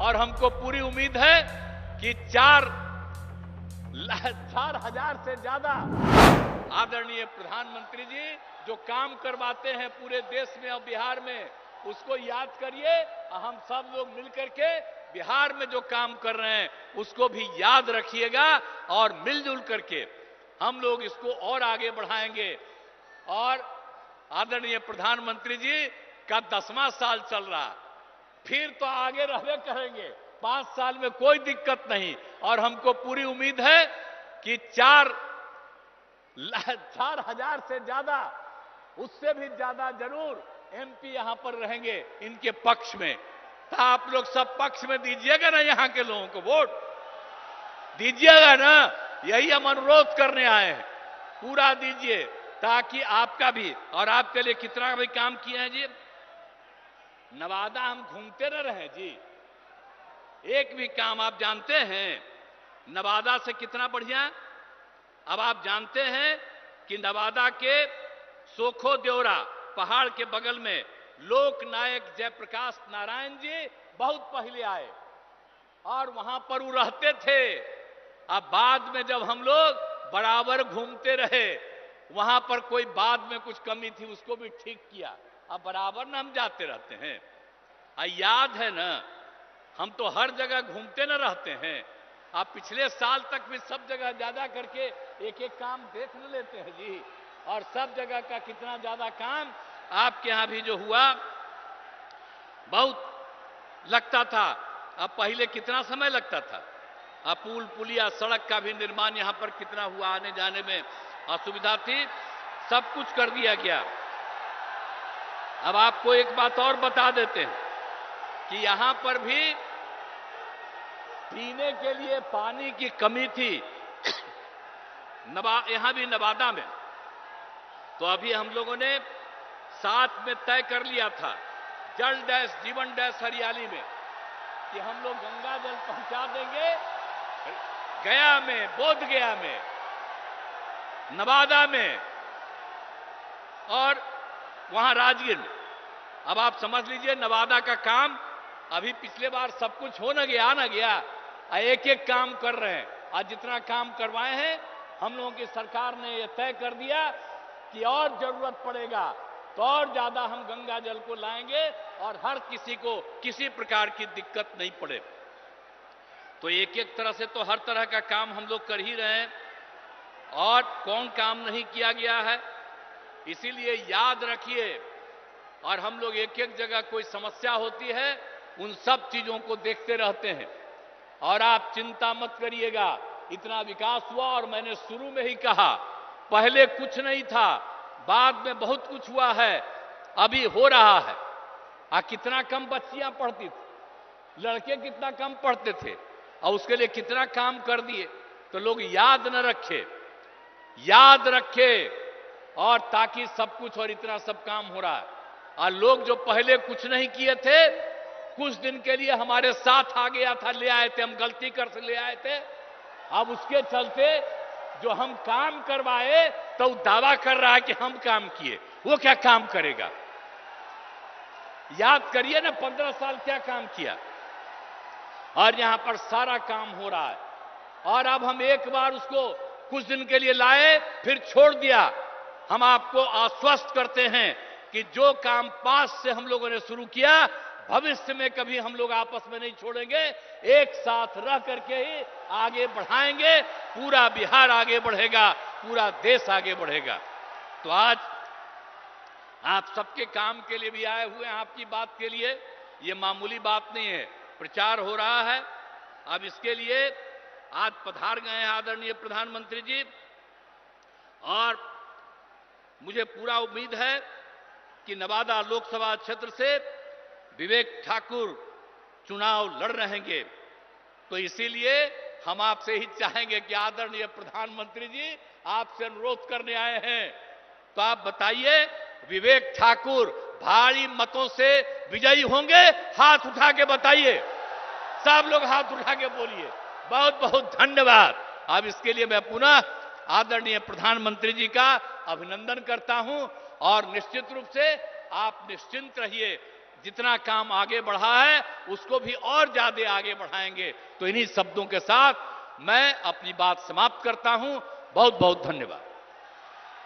और हमको पूरी उम्मीद है कि 4,000 से ज्यादा आदरणीय प्रधानमंत्री जी जो काम करवाते हैं पूरे देश में और बिहार में, उसको याद करिए। हम सब लोग मिलकर के बिहार में जो काम कर रहे हैं उसको भी याद रखिएगा और मिलजुल करके हम लोग इसको और आगे बढ़ाएंगे। और आदरणीय प्रधानमंत्री जी का 10वां साल चल रहा, फिर तो आगे रहने करेंगे, 5 साल में कोई दिक्कत नहीं। और हमको पूरी उम्मीद है कि 4,000 से ज्यादा, उससे भी ज्यादा जरूर एमपी यहां पर रहेंगे इनके पक्ष में। तो आप लोग सब पक्ष में दीजिएगा ना, यहां के लोगों को वोट दीजिएगा ना, यही हम अनुरोध करने आए हैं। पूरा दीजिए ताकि आपका भी और आपके लिए कितना भी काम किए हैं जी। नवादा हम घूमते न रहे जी, एक भी काम आप जानते हैं नवादा से कितना बढ़िया। अब आप जानते हैं कि नवादा के सोखो देवरा पहाड़ के बगल में लोक नायक जयप्रकाश नारायण जी बहुत पहले आए और वहां पर वो रहते थे। अब बाद में जब हम लोग बराबर घूमते रहे, वहां पर कोई बाद में कुछ कमी थी उसको भी ठीक किया। अब बराबर ना हम जाते रहते हैं, याद है ना, हम तो हर जगह घूमते न रहते हैं। आप पिछले साल तक भी सब जगह ज्यादा करके एक एक काम देख न लेते हैं जी, और सब जगह का कितना ज्यादा काम आपके यहां भी जो हुआ बहुत लगता था। अब पहले कितना समय लगता था, अब पुल पुलिया सड़क का भी निर्माण यहां पर कितना हुआ, आने जाने में असुविधा थी, सब कुछ कर दिया गया। अब आपको एक बात और बता देते हैं कि यहां पर भी पीने के लिए पानी की कमी थी यहां भी नवादा में। तो अभी हम लोगों ने साथ में तय कर लिया था जल डैश जीवन डैश हरियाली में कि हम लोग गंगा जल पहुंचा देंगे गया में, बोध गया में, नवादा में और वहां राजगीर में। अब आप समझ लीजिए नवादा का काम अभी पिछले बार सब कुछ हो न गया, एक एक काम कर रहे हैं। आज जितना काम करवाए हैं हम लोगों की सरकार ने यह तय कर दिया कि और जरूरत पड़ेगा तो और ज्यादा हम गंगा जल को लाएंगे और हर किसी को किसी प्रकार की दिक्कत नहीं पड़े। तो एक एक तरह से तो हर तरह का काम हम लोग कर ही रहे हैं और कौन काम नहीं किया गया है, इसीलिए याद रखिए। और हम लोग एक एक जगह कोई समस्या होती है उन सब चीजों को देखते रहते हैं। और आप चिंता मत करिएगा, इतना विकास हुआ और मैंने शुरू में ही कहा पहले कुछ नहीं था, बाद में बहुत कुछ हुआ है, अभी हो रहा है। कितना कम बच्चियां पढ़ती थी, लड़के कितना कम पढ़ते थे और उसके लिए कितना काम कर दिए। तो लोग याद न रखे, याद रखे और ताकि सब कुछ और इतना सब काम हो रहा है। और लोग जो पहले कुछ नहीं किए थे कुछ दिन के लिए हमारे साथ आ गया था, ले आए थे, हम गलती कर से ले आए थे। अब उसके चलते जो हम काम करवाए तो दावा कर रहा है कि हम काम किए, वो क्या काम करेगा। याद करिए ना 15 साल क्या काम किया और यहां पर सारा काम हो रहा है। और अब हम एक बार उसको कुछ दिन के लिए लाए फिर छोड़ दिया। हम आपको आश्वस्त करते हैं कि जो काम पास से हम लोगों ने शुरू किया भविष्य में कभी हम लोग आपस में नहीं छोड़ेंगे, एक साथ रह करके ही आगे बढ़ाएंगे। पूरा बिहार आगे बढ़ेगा, पूरा देश आगे बढ़ेगा। तो आज आप सबके काम के लिए भी आए हुए हैं, आपकी बात के लिए, ये मामूली बात नहीं है, प्रचार हो रहा है। अब इसके लिए आज पधार गए हैं आदरणीय प्रधानमंत्री जी और मुझे पूरा उम्मीद है कि नवादा लोकसभा क्षेत्र से विवेक ठाकुर चुनाव लड़ रहेंगे। तो इसीलिए हम आपसे ही चाहेंगे कि आदरणीय प्रधानमंत्री जी आपसे अनुरोध करने आए हैं, तो आप बताइए विवेक ठाकुर भारी मतों से विजयी होंगे? हाथ उठा के बताइए, सब लोग हाथ उठा के बोलिए। बहुत बहुत धन्यवाद। अब इसके लिए मैं पुनः आदरणीय प्रधानमंत्री जी का अभिनंदन करता हूं और निश्चित रूप से आप निश्चिंत रहिए, जितना काम आगे बढ़ा है उसको भी और ज्यादा आगे बढ़ाएंगे। तो इन्हीं शब्दों के साथ मैं अपनी बात समाप्त करता हूं। बहुत बहुत धन्यवाद।